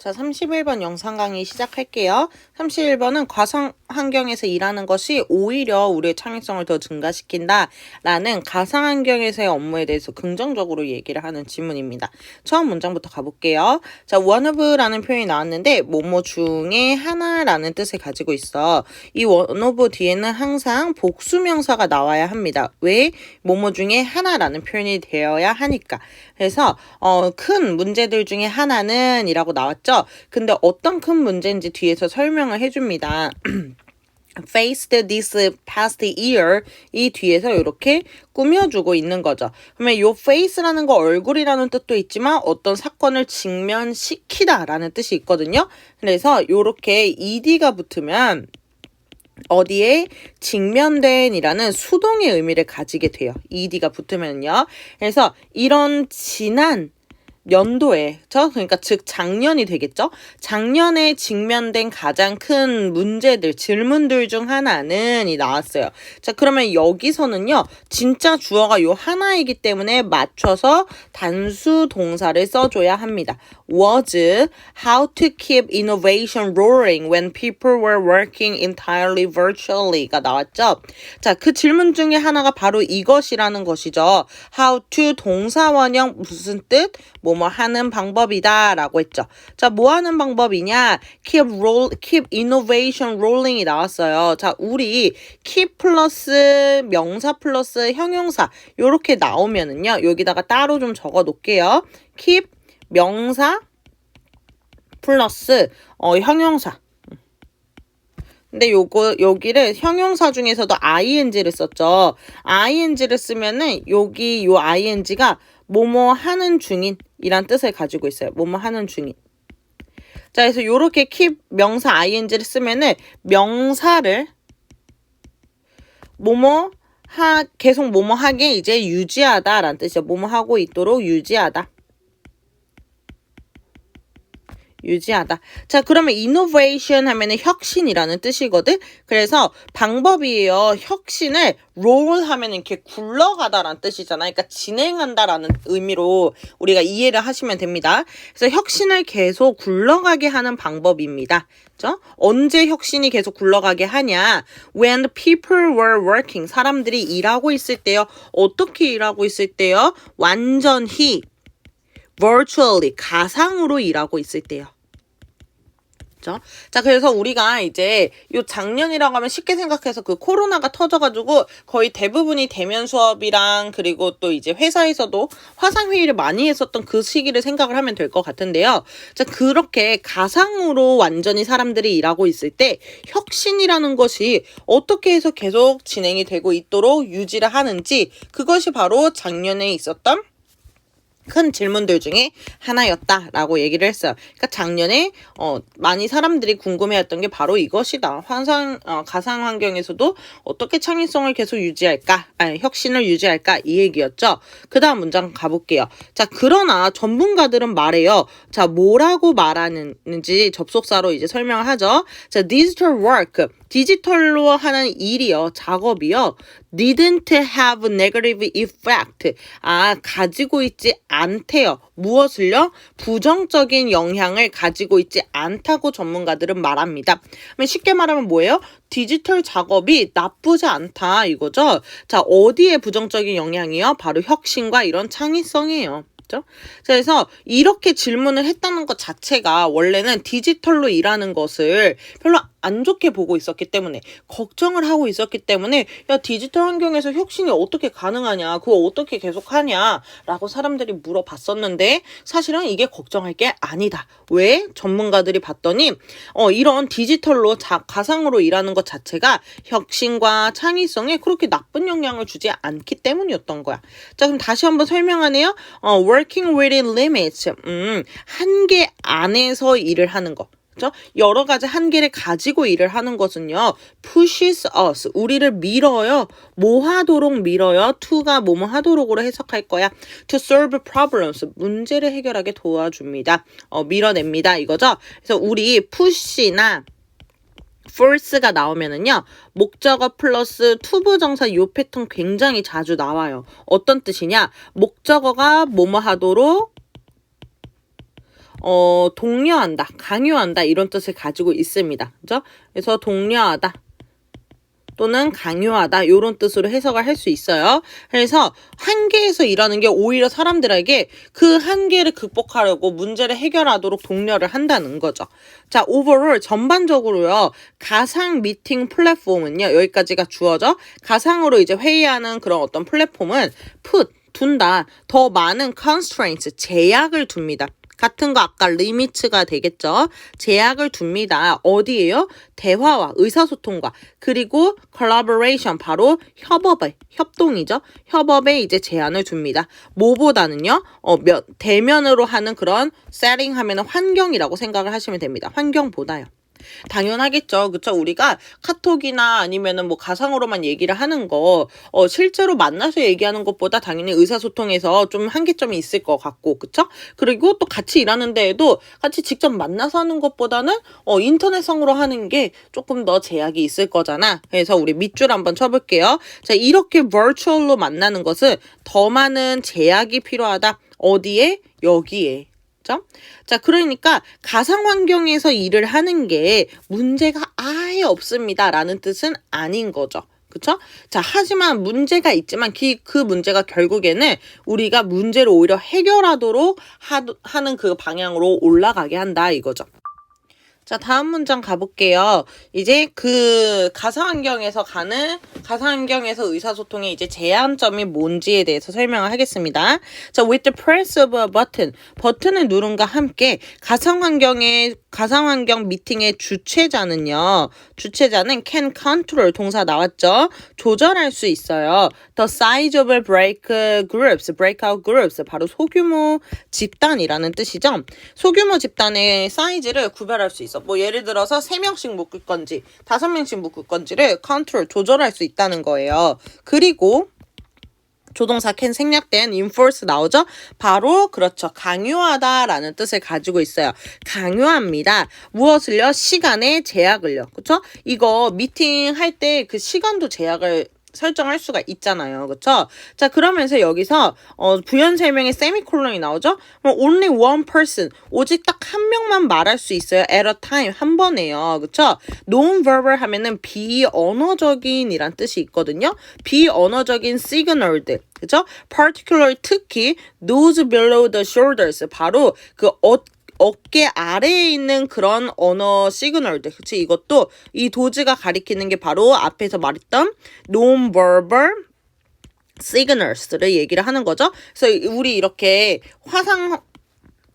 자, 31번 영상 강의 시작할게요. 31번은 가상 환경에서 일하는 것이 오히려 우리의 창의성을 더 증가시킨다 라는 가상 환경에서의 업무에 대해서 긍정적으로 얘기를 하는 지문입니다. 처음 문장부터 가볼게요. 자, one of라는 표현이 나왔는데 뭐뭐 중에 하나라는 뜻을 가지고 있어. 이 one of 뒤에는 항상 복수명사가 나와야 합니다. 왜? 뭐뭐 중에 하나라는 표현이 되어야 하니까. 그래서 큰 문제들 중에 하나는 이라고 나왔죠. 근데 어떤 큰 문제인지 뒤에서 설명을 해줍니다. faced this past year 이 뒤에서 이렇게 꾸며주고 있는 거죠. 그러면 요 face라는 거 얼굴이라는 뜻도 있지만 어떤 사건을 직면시키다 라는 뜻이 있거든요. 그래서 요렇게 ed가 붙으면 어디에 직면된 이라는 수동의 의미를 가지게 돼요. ed가 붙으면요. 그래서 이런 지난 연도에, 그러니까 즉 작년이 되겠죠? 작년에 직면된 가장 큰 문제들, 질문들 중 하나는 이 나왔어요. 자, 그러면 여기서는요, 진짜 주어가 요 하나이기 때문에 맞춰서 단수 동사를 써줘야 합니다. was how to keep innovation roaring when people were working entirely virtually가 나왔죠. 자, 그 질문 중에 하나가 바로 이것이라는 것이죠. how to 동사원형 무슨 뜻? 뭐뭐 하는 방법이다 라고 했죠. 자, 뭐 하는 방법이냐? keep innovation rolling이 나왔어요. 자, 우리 keep 플러스 명사 플러스 형용사 요렇게 나오면은요. 여기다가 따로 좀 적어 놓을게요. keep 명사 플러스 형용사. 근데 여기를 형용사 중에서도 ing를 썼죠. ing를 쓰면은 여기 요 ing가 뭐뭐 하는 중인 이란 뜻을 가지고 있어요. 뭐뭐 하는 중인. 자, 그래서 요렇게 keep 명사 ing를 쓰면은 명사를 계속 뭐뭐 하게 이제 유지하다라는 뜻이죠. 뭐뭐 하고 있도록 유지하다. 자, 그러면 innovation 하면은 혁신이라는 뜻이거든. 그래서 방법이에요. 혁신을 roll 하면은 이렇게 굴러가다라는 뜻이잖아요. 그러니까 진행한다라는 의미로 우리가 이해를 하시면 됩니다. 그래서 혁신을 계속 굴러가게 하는 방법입니다. 그렇죠? 언제 혁신이 계속 굴러가게 하냐? When people were working. 사람들이 일하고 있을 때요. 어떻게 일하고 있을 때요? 완전히 virtually 가상으로 일하고 있을 때요. 그렇죠? 자, 그래서 우리가 이제 요 작년이라고 하면 쉽게 생각해서 그 코로나가 터져가지고 거의 대부분이 대면 수업이랑 그리고 또 이제 회사에서도 화상회의를 많이 했었던 그 시기를 생각을 하면 될 것 같은데요. 자, 그렇게 가상으로 완전히 사람들이 일하고 있을 때 혁신이라는 것이 어떻게 해서 계속 진행이 되고 있도록 유지를 하는지 그것이 바로 작년에 있었던 큰 질문들 중에 하나였다라고 얘기를 했어요. 그러니까 작년에 많이 사람들이 궁금해했던 게 바로 이것이다. 가상 환경에서도 어떻게 창의성을 계속 유지할까? 혁신을 유지할까? 이 얘기였죠. 그 다음 문장 가볼게요. 자, 그러나 전문가들은 말해요. 자, 뭐라고 말하는지 접속사로 이제 설명을 하죠. 자, digital work. 디지털로 하는 일이요, 작업이요. didn't have negative effect. 가지고 있지 않대요. 무엇을요? 부정적인 영향을 가지고 있지 않다고 전문가들은 말합니다. 그러면 쉽게 말하면 뭐예요? 디지털 작업이 나쁘지 않다 이거죠. 자, 어디에 부정적인 영향이요? 바로 혁신과 이런 창의성이에요. 그래서 이렇게 질문을 했다는 것 자체가 원래는 디지털로 일하는 것을 별로 안 좋게 보고 있었기 때문에 걱정을 하고 있었기 때문에 야, 디지털 환경에서 혁신이 어떻게 가능하냐, 그거 어떻게 계속하냐 라고 사람들이 물어봤었는데 사실은 이게 걱정할 게 아니다. 왜? 전문가들이 봤더니 이런 디지털로 가상으로 일하는 것 자체가 혁신과 창의성에 그렇게 나쁜 영향을 주지 않기 때문이었던 거야. 자, 그럼 다시 한번 설명하네요. working within limits. 한계 안에서 일을 하는 거. 그렇죠? 여러 가지 한계를 가지고 일을 하는 것은요. pushes us. 우리를 밀어요. 뭐 하도록 밀어요? to가 뭐뭐 하도록으로 해석할 거야. to solve problems. 문제를 해결하게 도와줍니다. 밀어냅니다. 이거죠? 그래서 우리 push나 force가 나오면은요. 목적어 플러스 투부정사 요 패턴 굉장히 자주 나와요. 어떤 뜻이냐? 목적어가 뭐뭐 하도록 독려한다, 강요한다 이런 뜻을 가지고 있습니다. 그죠? 그래서 독려하다 또는 강요하다 이런 뜻으로 해석을 할 수 있어요. 그래서 한계에서 일하는 게 오히려 사람들에게 그 한계를 극복하려고 문제를 해결하도록 독려를 한다는 거죠. 자, overall 전반적으로요. 가상 미팅 플랫폼은요. 여기까지가 주어져. 가상으로 이제 회의하는 그런 어떤 플랫폼은 둔다. 더 많은 constraints, 제약을 둡니다. 같은 거 아까 리미츠가 되겠죠. 제약을 둡니다. 어디에요? 대화와 의사소통과 그리고 collaboration 바로 협동이죠. 협업에 이제 제한을 둡니다. 뭐보다는요. 대면으로 하는 그런 setting 하면은 환경이라고 생각을 하시면 됩니다. 환경보다요. 당연하겠죠. 그쵸? 우리가 카톡이나 아니면은 뭐 가상으로만 얘기를 하는 거, 실제로 만나서 얘기하는 것보다 당연히 의사소통에서 좀 한계점이 있을 것 같고, 그쵸? 그리고 또 같이 일하는 데에도 같이 직접 만나서 하는 것보다는, 인터넷상으로 하는 게 조금 더 제약이 있을 거잖아. 그래서 우리 밑줄 한번 쳐볼게요. 자, 이렇게 virtual로 만나는 것은 더 많은 제약이 필요하다. 어디에? 여기에. 자, 그러니까 가상 환경에서 일을 하는 게 문제가 아예 없습니다. 라는 뜻은 아닌 거죠. 그쵸? 자, 하지만 문제가 있지만 그 문제가 결국에는 우리가 문제를 오히려 해결하도록 하는 그 방향으로 올라가게 한다 이거죠. 자, 다음 문장 가볼게요. 이제 그 가상환경에서 의사소통의 이제 제한점이 뭔지에 대해서 설명을 하겠습니다. 자, with the press of a button. 버튼을 누른과 함께 가상환경 미팅의 주최자는 can control 동사 나왔죠? 조절할 수 있어요. The size of breakout groups. 바로 소규모 집단이라는 뜻이죠. 소규모 집단의 사이즈를 구별할 수 있어. 뭐 예를 들어서 3명씩 묶을 건지 5명씩 묶을 건지를 컨트롤 조절할 수 있다는 거예요. 그리고 조동사 can 생략된 enforce 나오죠? 바로 그렇죠. 강요하다라는 뜻을 가지고 있어요. 강요합니다. 무엇을요? 시간의 제약을요. 그렇죠? 이거 미팅 할 때 그 시간도 제약을 설정할 수가 있잖아요. 그쵸? 자, 그러면서 여기서 부연 설명에 세미콜론이 나오죠? 그럼 only one person, 오직 딱 한 명만 말할 수 있어요. at a time, 한 번에요. 그쵸? non-verbal 하면은 비언어적인 이란 뜻이 있거든요. 비언어적인 signal들. 그죠? particularly 특히 those below the shoulders, 바로 그 어깨 아래에 있는 그런 언어 시그널들. 그치? 이것도 이 도즈가 가리키는 게 바로 앞에서 말했던 non-verbal signals를 얘기를 하는 거죠. 그래서 우리 이렇게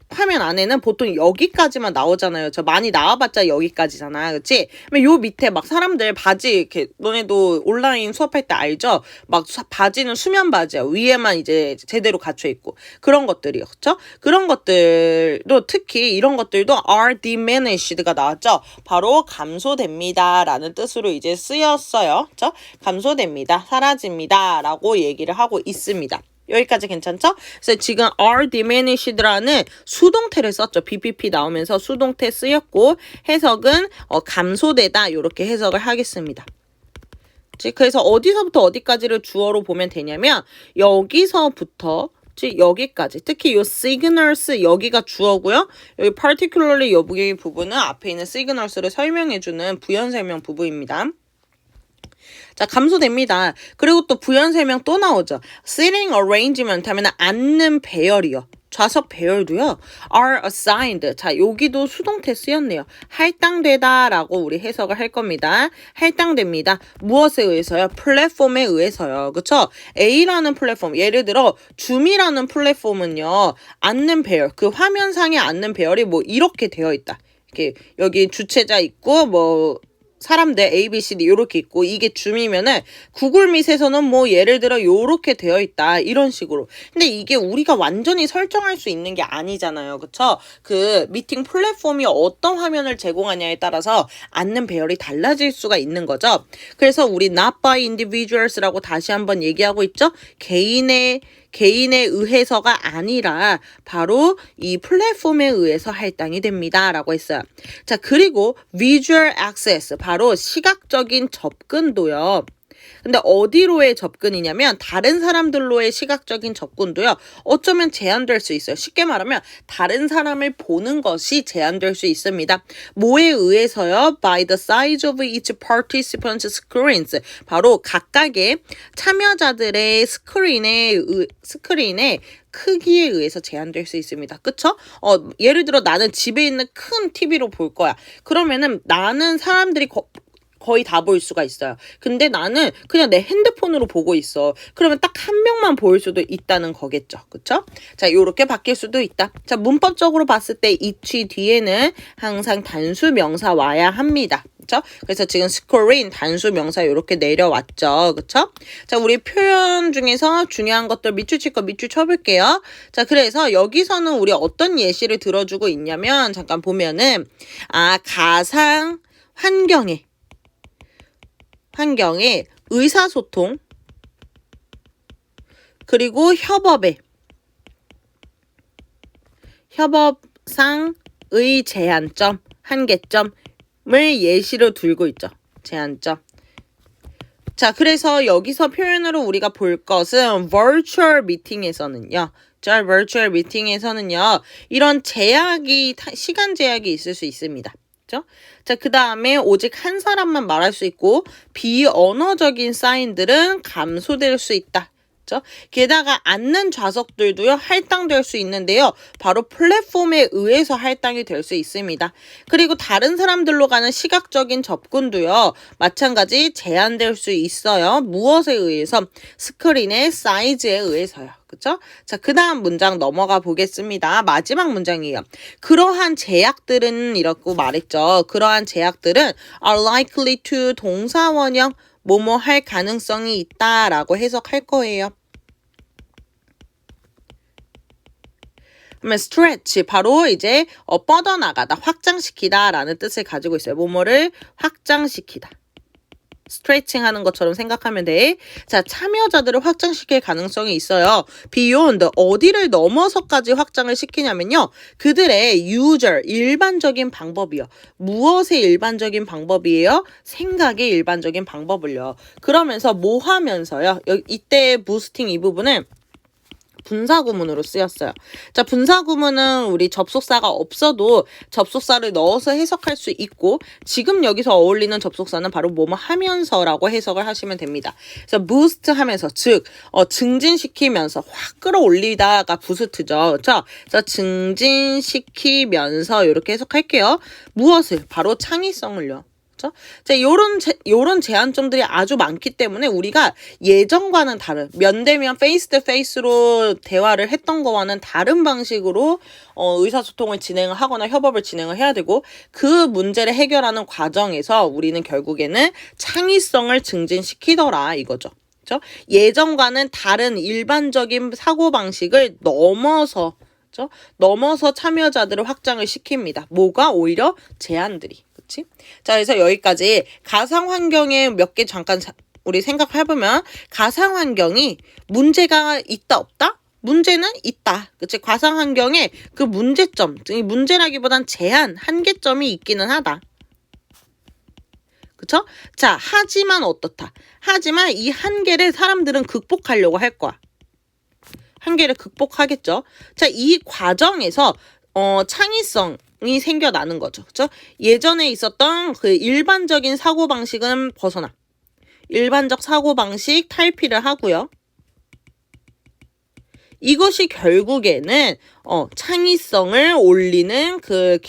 화면 안에는 보통 여기까지만 나오잖아요. 저 많이 나와봤자 여기까지잖아. 그치? 요 밑에 막 사람들 바지 이렇게 너네도 온라인 수업할 때 알죠? 막 바지는 수면 바지야. 위에만 이제 제대로 갖춰 있고 그런 것들이요. 그쵸? 그런 것들도 특히 이런 것들도 are diminished가 나왔죠? 바로 감소됩니다. 라는 뜻으로 이제 쓰였어요. 그쵸? 감소됩니다. 사라집니다. 라고 얘기를 하고 있습니다. 여기까지 괜찮죠? 그래서 지금 are diminished라는 수동태를 썼죠. BPP 나오면서 수동태 쓰였고 해석은 감소되다 이렇게 해석을 하겠습니다. 그래서 어디서부터 어디까지를 주어로 보면 되냐면 여기서부터 여기까지 특히 요 signals 여기가 주어고요. 여기 particularly 여기 부분은 앞에 있는 signals를 설명해주는 부연 설명 부분입니다. 자, 감소됩니다. 그리고 또 부연 설명 또 나오죠. Sitting arrangement 하면 앉는 배열이요. 좌석 배열도요. are assigned. 자, 여기도 수동태 쓰였네요. 할당되다라고 우리 해석을 할 겁니다. 할당됩니다. 무엇에 의해서요? 플랫폼에 의해서요. 그쵸? A라는 플랫폼, 예를 들어 줌이라는 플랫폼은요. 앉는 배열, 그 화면상에 앉는 배열이 뭐 이렇게 되어 있다. 이렇게 여기 주최자 있고 뭐 사람들 A, B, C, D 요렇게 있고 이게 줌이면은 구글 밋에서는 뭐 예를 들어 요렇게 되어 있다 이런 식으로. 근데 이게 우리가 완전히 설정할 수 있는 게 아니잖아요. 그쵸? 그 미팅 플랫폼이 어떤 화면을 제공하냐에 따라서 앉는 배열이 달라질 수가 있는 거죠. 그래서 우리 not by individuals라고 다시 한번 얘기하고 있죠. 개인에 의해서가 아니라 바로 이 플랫폼에 의해서 할당이 됩니다. 라고 했어요. 자, 그리고 visual access, 바로 시각적인 접근도요. 근데 어디로의 접근이냐면 다른 사람들로의 시각적인 접근도요. 어쩌면 제한될 수 있어요. 쉽게 말하면 다른 사람을 보는 것이 제한될 수 있습니다. 뭐에 의해서요? By the size of each participant's screens. 바로 각각의 참여자들의 스크린의 크기에 의해서 제한될 수 있습니다. 그쵸? 예를 들어 나는 집에 있는 큰 TV로 볼 거야. 그러면은 나는 사람들이 거의 다 볼 수가 있어요. 근데 나는 그냥 내 핸드폰으로 보고 있어. 그러면 딱 한 명만 보일 수도 있다는 거겠죠. 그쵸? 자, 요렇게 바뀔 수도 있다. 자, 문법적으로 봤을 때 each 뒤에는 항상 단수 명사 와야 합니다. 그쵸? 그래서 지금 screen 단수 명사 요렇게 내려왔죠. 그쵸? 자, 우리 표현 중에서 중요한 것들 밑줄 칠 거 밑줄 쳐볼게요. 자, 그래서 여기서는 우리 어떤 예시를 들어주고 있냐면 잠깐 보면은 가상 환경에 의사소통 그리고 협업상의 제한점, 한계점을 예시로 들고 있죠. 제한점. 자, 그래서 여기서 표현으로 우리가 볼 것은 virtual meeting에서는요. virtual meeting에서는요. 이런 시간 제약이 있을 수 있습니다. 그렇죠? 자, 그 다음에 오직 한 사람만 말할 수 있고 비언어적인 사인들은 감소될 수 있다. 그렇죠? 게다가 앉는 좌석들도요 할당될 수 있는데요. 바로 플랫폼에 의해서 할당이 될 수 있습니다. 그리고 다른 사람들로 가는 시각적인 접근도요. 마찬가지 제한될 수 있어요. 무엇에 의해서? 스크린의 사이즈에 의해서요. 그쵸? 자, 그 다음 문장 넘어가 보겠습니다. 마지막 문장이에요. 그러한 제약들은 이라고 말했죠. 그러한 제약들은 are likely to 동사원형 뭐뭐 할 가능성이 있다라고 해석할 거예요. 그러면 stretch 바로 이제 뻗어나가다, 확장시키다라는 뜻을 가지고 있어요. 뭐뭐를 확장시키다. 스트레칭 하는 것처럼 생각하면 돼. 자, 참여자들을 확장시킬 가능성이 있어요. beyond, 어디를 넘어서까지 확장을 시키냐면요. 그들의 usual, 일반적인 방법이요. 무엇의 일반적인 방법이에요? 생각의 일반적인 방법을요. 그러면서 뭐 하면서요? 이때 부스팅 이 부분은 분사구문으로 쓰였어요. 자, 분사구문은 우리 접속사가 없어도 접속사를 넣어서 해석할 수 있고 지금 여기서 어울리는 접속사는 바로 뭐뭐 하면서라고 해석을 하시면 됩니다. 그래서 boost 하면서 즉 증진시키면서 확 끌어올리다가 부스트죠. 그렇죠? 그래서 증진시키면서 이렇게 해석할게요. 무엇을? 바로 창의성을요. 그렇죠? 자, 요런 제한점들이 아주 많기 때문에 우리가 예전과는 다른 면대면 페이스 투 페이스로 대화를 했던 거와는 다른 방식으로 의사소통을 진행을 하거나 협업을 진행을 해야 되고 그 문제를 해결하는 과정에서 우리는 결국에는 창의성을 증진시키더라 이거죠. 그렇죠? 예전과는 다른 일반적인 사고방식을 넘어서 참여자들을 확장을 시킵니다. 뭐가? 오히려 제한들이. 그치? 자, 그래서 여기까지 가상환경에 몇 개 잠깐 우리 생각해보면 가상환경이 문제가 있다 없다? 문제는 있다. 그치? 가상환경에 그 문제점, 문제라기보단 제한, 한계점이 있기는 하다. 그쵸? 자, 하지만 어떻다? 하지만 이 한계를 사람들은 극복하려고 할 거야. 한계를 극복하겠죠. 자, 이 과정에서 창의성이 생겨나는 거죠. 그렇죠? 예전에 있었던 그 일반적인 사고방식은 벗어나. 일반적 사고방식 탈피를 하고요. 이것이 결국에는 창의성을 올리는 그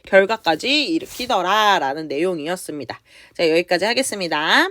결과까지 일으키더라라는 내용이었습니다. 자, 여기까지 하겠습니다.